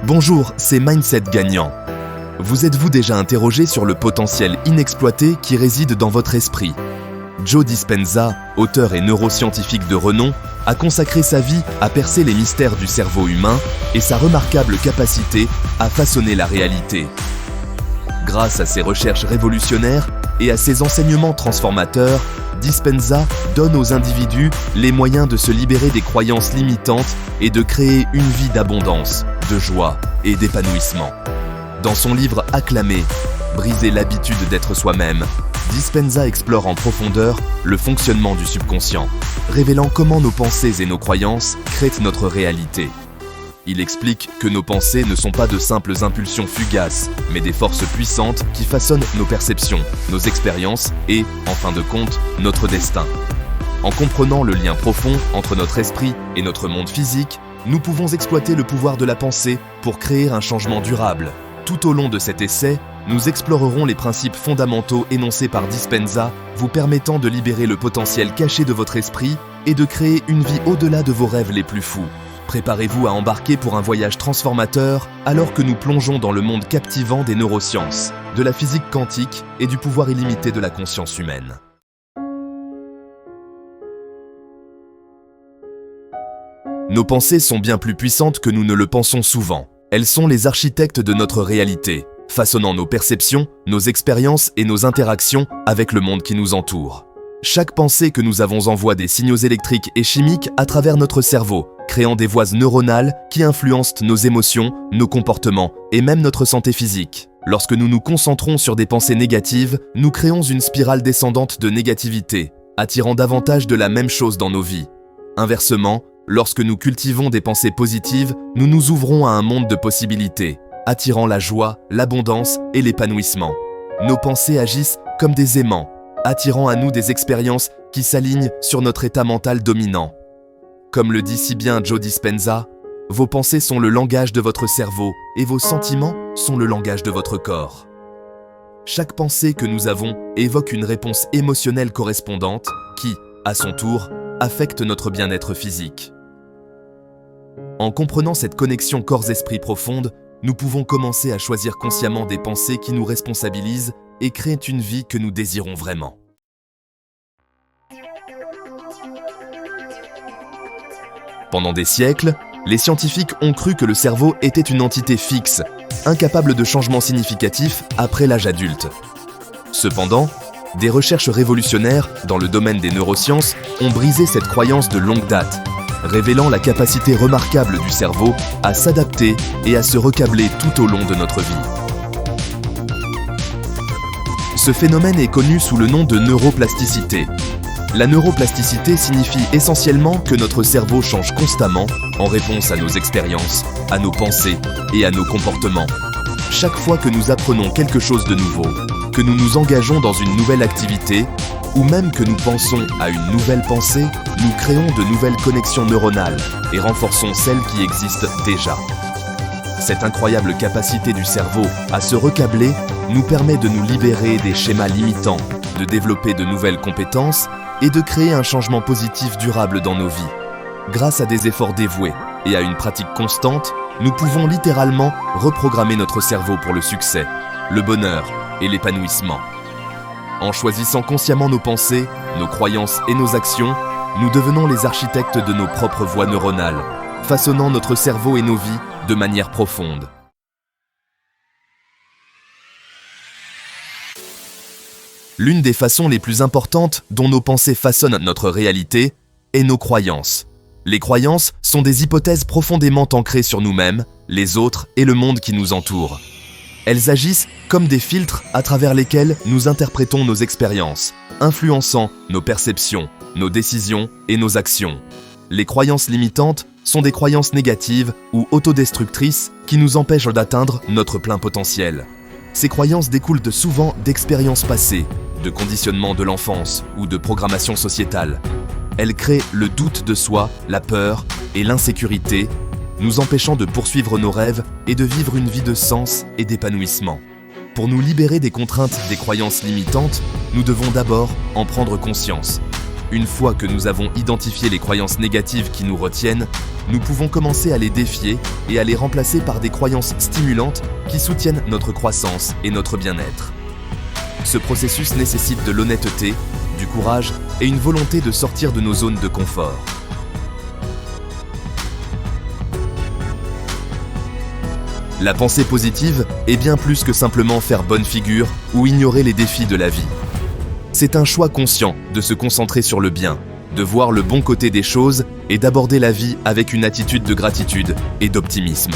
Bonjour, c'est Mindset Gagnant. Vous êtes-vous déjà interrogé sur le potentiel inexploité qui réside dans votre esprit? Joe Dispenza, auteur et neuroscientifique de renom, a consacré sa vie à percer les mystères du cerveau humain et sa remarquable capacité à façonner la réalité. Grâce à ses recherches révolutionnaires et à ses enseignements transformateurs, Dispenza donne aux individus les moyens de se libérer des croyances limitantes et de créer une vie d'abondance, de joie et d'épanouissement. Dans son livre acclamé « Briser l'habitude d'être soi-même », Dispenza explore en profondeur le fonctionnement du subconscient, révélant comment nos pensées et nos croyances créent notre réalité. Il explique que nos pensées ne sont pas de simples impulsions fugaces, mais des forces puissantes qui façonnent nos perceptions, nos expériences et, en fin de compte, notre destin. En comprenant le lien profond entre notre esprit et notre monde physique, nous pouvons exploiter le pouvoir de la pensée pour créer un changement durable. Tout au long de cet essai, nous explorerons les principes fondamentaux énoncés par Dispenza, vous permettant de libérer le potentiel caché de votre esprit et de créer une vie au-delà de vos rêves les plus fous. Préparez-vous à embarquer pour un voyage transformateur alors que nous plongeons dans le monde captivant des neurosciences, de la physique quantique et du pouvoir illimité de la conscience humaine. Nos pensées sont bien plus puissantes que nous ne le pensons souvent. Elles sont les architectes de notre réalité, façonnant nos perceptions, nos expériences et nos interactions avec le monde qui nous entoure. Chaque pensée que nous avons envoie des signaux électriques et chimiques à travers notre cerveau, créant des voies neuronales qui influencent nos émotions, nos comportements et même notre santé physique. Lorsque nous nous concentrons sur des pensées négatives, nous créons une spirale descendante de négativité, attirant davantage de la même chose dans nos vies. Inversement, lorsque nous cultivons des pensées positives, nous nous ouvrons à un monde de possibilités, attirant la joie, l'abondance et l'épanouissement. Nos pensées agissent comme des aimants, attirant à nous des expériences qui s'alignent sur notre état mental dominant. Comme le dit si bien Joe Dispenza, vos pensées sont le langage de votre cerveau et vos sentiments sont le langage de votre corps. Chaque pensée que nous avons évoque une réponse émotionnelle correspondante qui, à son tour, affecte notre bien-être physique. En comprenant cette connexion corps-esprit profonde, nous pouvons commencer à choisir consciemment des pensées qui nous responsabilisent et créent une vie que nous désirons vraiment. Pendant des siècles, les scientifiques ont cru que le cerveau était une entité fixe, incapable de changement significatif après l'âge adulte. Cependant, des recherches révolutionnaires dans le domaine des neurosciences ont brisé cette croyance de longue date, révélant la capacité remarquable du cerveau à s'adapter et à se recabler tout au long de notre vie. Ce phénomène est connu sous le nom de neuroplasticité. La neuroplasticité signifie essentiellement que notre cerveau change constamment en réponse à nos expériences, à nos pensées et à nos comportements. Chaque fois que nous apprenons quelque chose de nouveau, que nous nous engageons dans une nouvelle activité, ou même que nous pensons à une nouvelle pensée, nous créons de nouvelles connexions neuronales et renforçons celles qui existent déjà. Cette incroyable capacité du cerveau à se recabler nous permet de nous libérer des schémas limitants, de développer de nouvelles compétences et de créer un changement positif durable dans nos vies. Grâce à des efforts dévoués et à une pratique constante, nous pouvons littéralement reprogrammer notre cerveau pour le succès, le bonheur et l'épanouissement. En choisissant consciemment nos pensées, nos croyances et nos actions, nous devenons les architectes de nos propres voies neuronales, façonnant notre cerveau et nos vies de manière profonde. L'une des façons les plus importantes dont nos pensées façonnent notre réalité est nos croyances. Les croyances sont des hypothèses profondément ancrées sur nous-mêmes, les autres et le monde qui nous entoure. Elles agissent comme des filtres à travers lesquels nous interprétons nos expériences, influençant nos perceptions, nos décisions et nos actions. Les croyances limitantes sont des croyances négatives ou autodestructrices qui nous empêchent d'atteindre notre plein potentiel. Ces croyances découlent souvent d'expériences passées, de conditionnements de l'enfance ou de programmation sociétale. Elles créent le doute de soi, la peur et l'insécurité, nous empêchant de poursuivre nos rêves et de vivre une vie de sens et d'épanouissement. Pour nous libérer des contraintes des croyances limitantes, nous devons d'abord en prendre conscience. Une fois que nous avons identifié les croyances négatives qui nous retiennent, nous pouvons commencer à les défier et à les remplacer par des croyances stimulantes qui soutiennent notre croissance et notre bien-être. Ce processus nécessite de l'honnêteté, du courage et une volonté de sortir de nos zones de confort. La pensée positive est bien plus que simplement faire bonne figure ou ignorer les défis de la vie. C'est un choix conscient de se concentrer sur le bien, de voir le bon côté des choses et d'aborder la vie avec une attitude de gratitude et d'optimisme.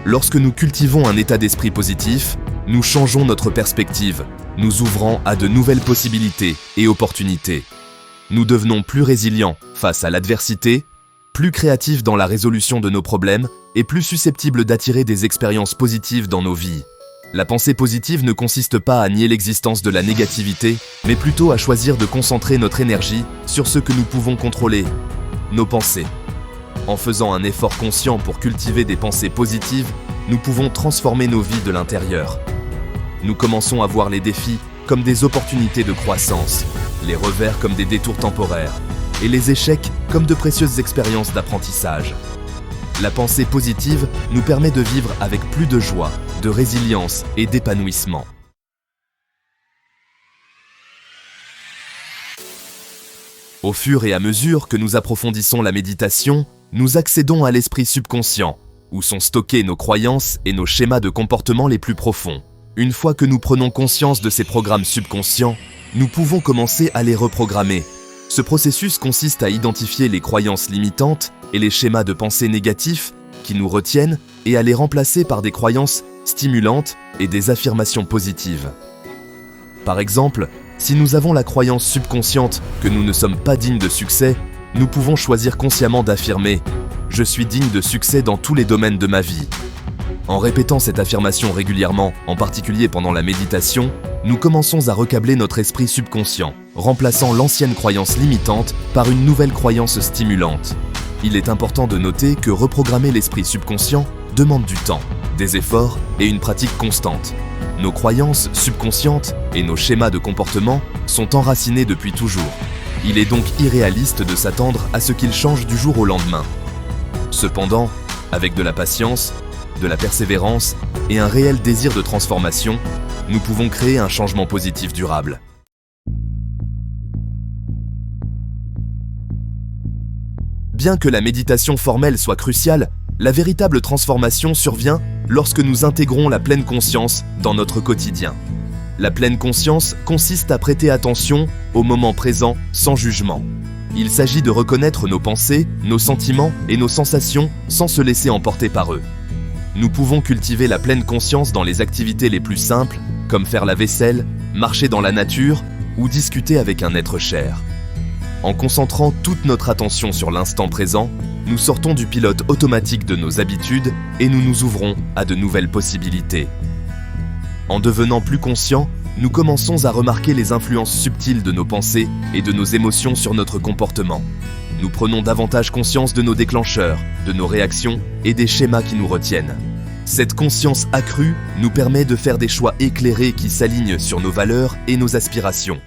Lorsque nous cultivons un état d'esprit positif, nous changeons notre perspective, nous ouvrant à de nouvelles possibilités et opportunités. Nous devenons plus résilients face à l'adversité, plus créatifs dans la résolution de nos problèmes et plus susceptibles d'attirer des expériences positives dans nos vies. La pensée positive ne consiste pas à nier l'existence de la négativité, mais plutôt à choisir de concentrer notre énergie sur ce que nous pouvons contrôler, nos pensées. En faisant un effort conscient pour cultiver des pensées positives, nous pouvons transformer nos vies de l'intérieur. Nous commençons à voir les défis comme des opportunités de croissance, les revers comme des détours temporaires, et les échecs comme de précieuses expériences d'apprentissage. La pensée positive nous permet de vivre avec plus de joie, de résilience et d'épanouissement. Au fur et à mesure que nous approfondissons la méditation, nous accédons à l'esprit subconscient, où sont stockées nos croyances et nos schémas de comportement les plus profonds. Une fois que nous prenons conscience de ces programmes subconscients, nous pouvons commencer à les reprogrammer. Ce processus consiste à identifier les croyances limitantes et les schémas de pensée négatifs qui nous retiennent et à les remplacer par des croyances stimulantes et des affirmations positives. Par exemple, si nous avons la croyance subconsciente que nous ne sommes pas dignes de succès, nous pouvons choisir consciemment d'affirmer « Je suis digne de succès dans tous les domaines de ma vie ». En répétant cette affirmation régulièrement, en particulier pendant la méditation, nous commençons à recabler notre esprit subconscient, remplaçant l'ancienne croyance limitante par une nouvelle croyance stimulante. Il est important de noter que reprogrammer l'esprit subconscient demande du temps, des efforts et une pratique constante. Nos croyances subconscientes et nos schémas de comportement sont enracinés depuis toujours. Il est donc irréaliste de s'attendre à ce qu'ils changent du jour au lendemain. Cependant, avec de la patience, de la persévérance et un réel désir de transformation, nous pouvons créer un changement positif durable. Bien que la méditation formelle soit cruciale, la véritable transformation survient lorsque nous intégrons la pleine conscience dans notre quotidien. La pleine conscience consiste à prêter attention au moment présent sans jugement. Il s'agit de reconnaître nos pensées, nos sentiments et nos sensations sans se laisser emporter par eux. Nous pouvons cultiver la pleine conscience dans les activités les plus simples, comme faire la vaisselle, marcher dans la nature ou discuter avec un être cher. En concentrant toute notre attention sur l'instant présent, nous sortons du pilote automatique de nos habitudes et nous nous ouvrons à de nouvelles possibilités. En devenant plus conscients, nous commençons à remarquer les influences subtiles de nos pensées et de nos émotions sur notre comportement. Nous prenons davantage conscience de nos déclencheurs, de nos réactions et des schémas qui nous retiennent. Cette conscience accrue nous permet de faire des choix éclairés qui s'alignent sur nos valeurs et nos aspirations.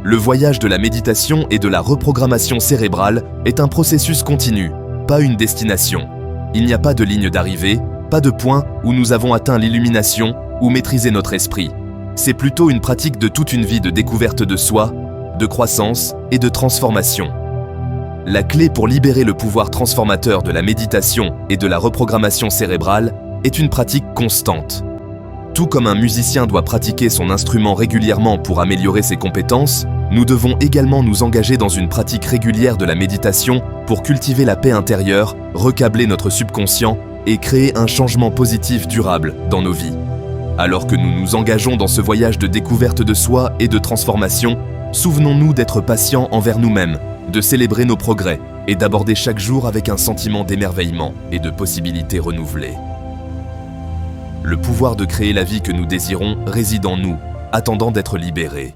Le voyage de la méditation et de la reprogrammation cérébrale est un processus continu, pas une destination. Il n'y a pas de ligne d'arrivée, pas de point où nous avons atteint l'illumination ou maîtrisé notre esprit. C'est plutôt une pratique de toute une vie de découverte de soi, de croissance et de transformation. La clé pour libérer le pouvoir transformateur de la méditation et de la reprogrammation cérébrale est une pratique constante. Tout comme un musicien doit pratiquer son instrument régulièrement pour améliorer ses compétences, nous devons également nous engager dans une pratique régulière de la méditation pour cultiver la paix intérieure, recabler notre subconscient et créer un changement positif durable dans nos vies. Alors que nous nous engageons dans ce voyage de découverte de soi et de transformation, souvenons-nous d'être patients envers nous-mêmes, de célébrer nos progrès et d'aborder chaque jour avec un sentiment d'émerveillement et de possibilités renouvelées. Le pouvoir de créer la vie que nous désirons réside en nous, attendant d'être libérés.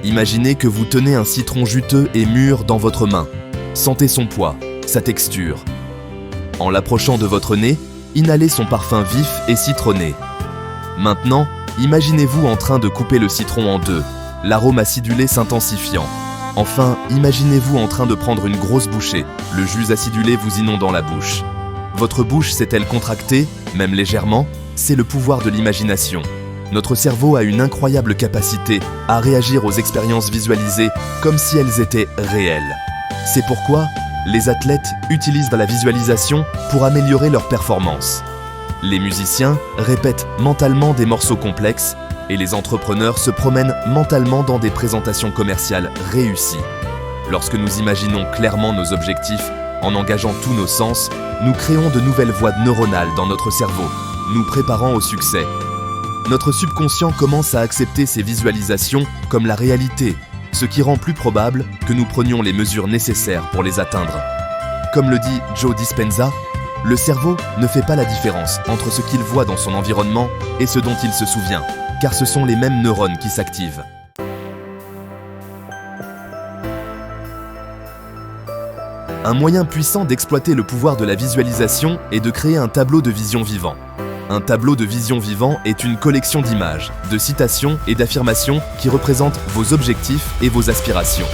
Imaginez que vous tenez un citron juteux et mûr dans votre main. Sentez son poids, sa texture. En l'approchant de votre nez, inhalez son parfum vif et citronné. Maintenant, imaginez-vous en train de couper le citron en deux, l'arôme acidulé s'intensifiant. Enfin, imaginez-vous en train de prendre une grosse bouchée, le jus acidulé vous inondant la bouche. Votre bouche s'est-elle contractée, même légèrement? C'est le pouvoir de l'imagination. Notre cerveau a une incroyable capacité à réagir aux expériences visualisées comme si elles étaient réelles. C'est pourquoi les athlètes utilisent la visualisation pour améliorer leur performance. Les musiciens répètent mentalement des morceaux complexes et les entrepreneurs se promènent mentalement dans des présentations commerciales réussies. Lorsque nous imaginons clairement nos objectifs, en engageant tous nos sens, nous créons de nouvelles voies neuronales dans notre cerveau, nous préparant au succès. Notre subconscient commence à accepter ces visualisations comme la réalité, ce qui rend plus probable que nous prenions les mesures nécessaires pour les atteindre. Comme le dit Joe Dispenza, le cerveau ne fait pas la différence entre ce qu'il voit dans son environnement et ce dont il se souvient, car ce sont les mêmes neurones qui s'activent. Un moyen puissant d'exploiter le pouvoir de la visualisation est de créer un tableau de vision vivant. Un tableau de vision vivant est une collection d'images, de citations et d'affirmations qui représentent vos objectifs et vos aspirations.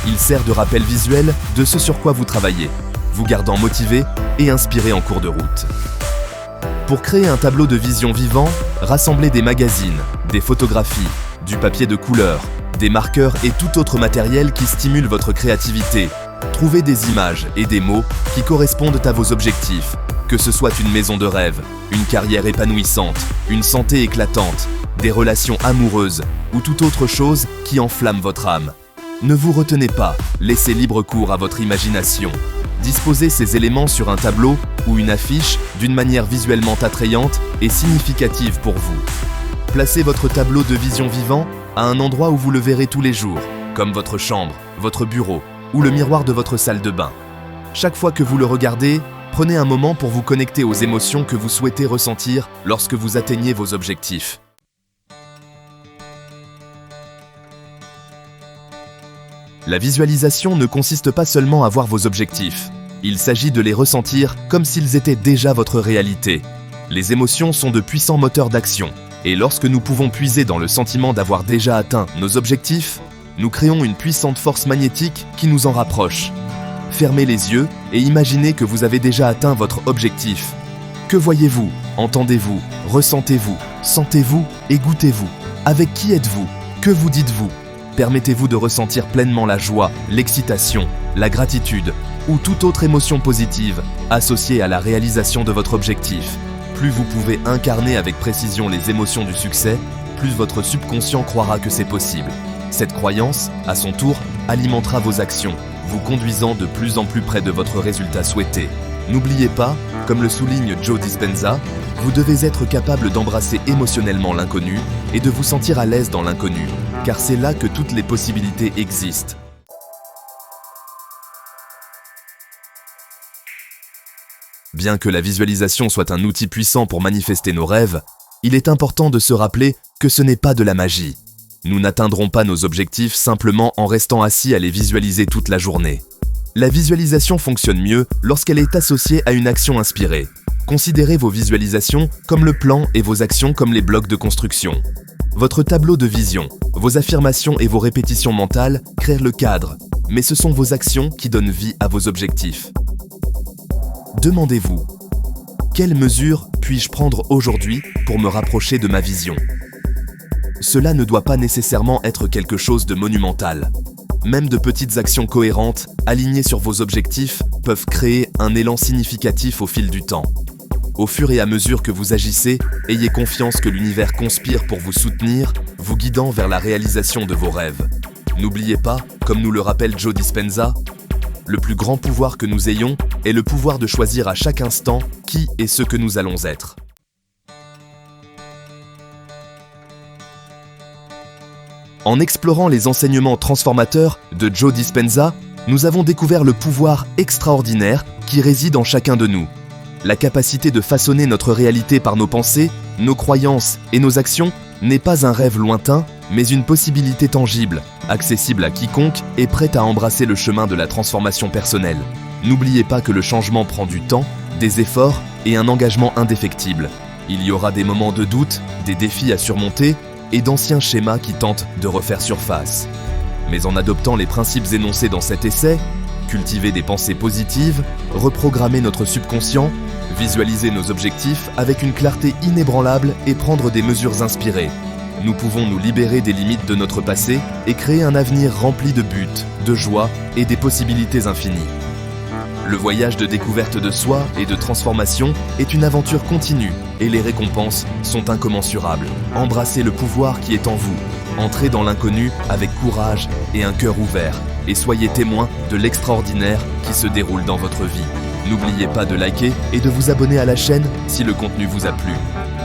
Il sert de rappel visuel de ce sur quoi vous travaillez, vous gardant motivé et inspiré en cours de route. Pour créer un tableau de vision vivant, rassemblez des magazines, des photographies, du papier de couleur, des marqueurs et tout autre matériel qui stimule votre créativité. Trouvez des images et des mots qui correspondent à vos objectifs, que ce soit une maison de rêve, une carrière épanouissante, une santé éclatante, des relations amoureuses ou toute autre chose qui enflamme votre âme. Ne vous retenez pas, laissez libre cours à votre imagination. Disposez ces éléments sur un tableau ou une affiche d'une manière visuellement attrayante et significative pour vous. Placez votre tableau de vision vivant à un endroit où vous le verrez tous les jours, comme votre chambre, votre bureau ou le miroir de votre salle de bain. Chaque fois que vous le regardez, prenez un moment pour vous connecter aux émotions que vous souhaitez ressentir lorsque vous atteignez vos objectifs. La visualisation ne consiste pas seulement à voir vos objectifs. Il s'agit de les ressentir comme s'ils étaient déjà votre réalité. Les émotions sont de puissants moteurs d'action. Et lorsque nous pouvons puiser dans le sentiment d'avoir déjà atteint nos objectifs, nous créons une puissante force magnétique qui nous en rapproche. Fermez les yeux et imaginez que vous avez déjà atteint votre objectif. Que voyez-vous? Entendez-vous? Ressentez-vous? Sentez-vous et goûtez-vous? Avec qui êtes-vous? Que vous dites-vous? Permettez-vous de ressentir pleinement la joie, l'excitation, la gratitude ou toute autre émotion positive associée à la réalisation de votre objectif. Plus vous pouvez incarner avec précision les émotions du succès, plus votre subconscient croira que c'est possible. Cette croyance, à son tour, alimentera vos actions, vous conduisant de plus en plus près de votre résultat souhaité. N'oubliez pas, comme le souligne Joe Dispenza, vous devez être capable d'embrasser émotionnellement l'inconnu et de vous sentir à l'aise dans l'inconnu, car c'est là que toutes les possibilités existent. Bien que la visualisation soit un outil puissant pour manifester nos rêves, il est important de se rappeler que ce n'est pas de la magie. Nous n'atteindrons pas nos objectifs simplement en restant assis à les visualiser toute la journée. La visualisation fonctionne mieux lorsqu'elle est associée à une action inspirée. Considérez vos visualisations comme le plan et vos actions comme les blocs de construction. Votre tableau de vision, vos affirmations et vos répétitions mentales créent le cadre, mais ce sont vos actions qui donnent vie à vos objectifs. Demandez-vous, quelles mesures puis-je prendre aujourd'hui pour me rapprocher de ma vision? Cela ne doit pas nécessairement être quelque chose de monumental. Même de petites actions cohérentes, alignées sur vos objectifs, peuvent créer un élan significatif au fil du temps. Au fur et à mesure que vous agissez, ayez confiance que l'univers conspire pour vous soutenir, vous guidant vers la réalisation de vos rêves. N'oubliez pas, comme nous le rappelle Joe Dispenza, le plus grand pouvoir que nous ayons est le pouvoir de choisir à chaque instant qui et ce que nous allons être. En explorant les enseignements transformateurs de Joe Dispenza, nous avons découvert le pouvoir extraordinaire qui réside en chacun de nous. La capacité de façonner notre réalité par nos pensées, nos croyances et nos actions n'est pas un rêve lointain, mais une possibilité tangible, accessible à quiconque et prête à embrasser le chemin de la transformation personnelle. N'oubliez pas que le changement prend du temps, des efforts et un engagement indéfectible. Il y aura des moments de doute, des défis à surmonter et d'anciens schémas qui tentent de refaire surface. Mais en adoptant les principes énoncés dans cet essai, cultiver des pensées positives, reprogrammer notre subconscient, visualiser nos objectifs avec une clarté inébranlable et prendre des mesures inspirées, nous pouvons nous libérer des limites de notre passé et créer un avenir rempli de buts, de joie et des possibilités infinies. Le voyage de découverte de soi et de transformation est une aventure continue et les récompenses sont incommensurables. Embrassez le pouvoir qui est en vous. Entrez dans l'inconnu avec courage et un cœur ouvert et soyez témoin de l'extraordinaire qui se déroule dans votre vie. N'oubliez pas de liker et de vous abonner à la chaîne si le contenu vous a plu.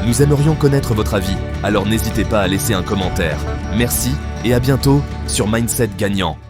Nous aimerions connaître votre avis, alors n'hésitez pas à laisser un commentaire. Merci et à bientôt sur Mindset Gagnant.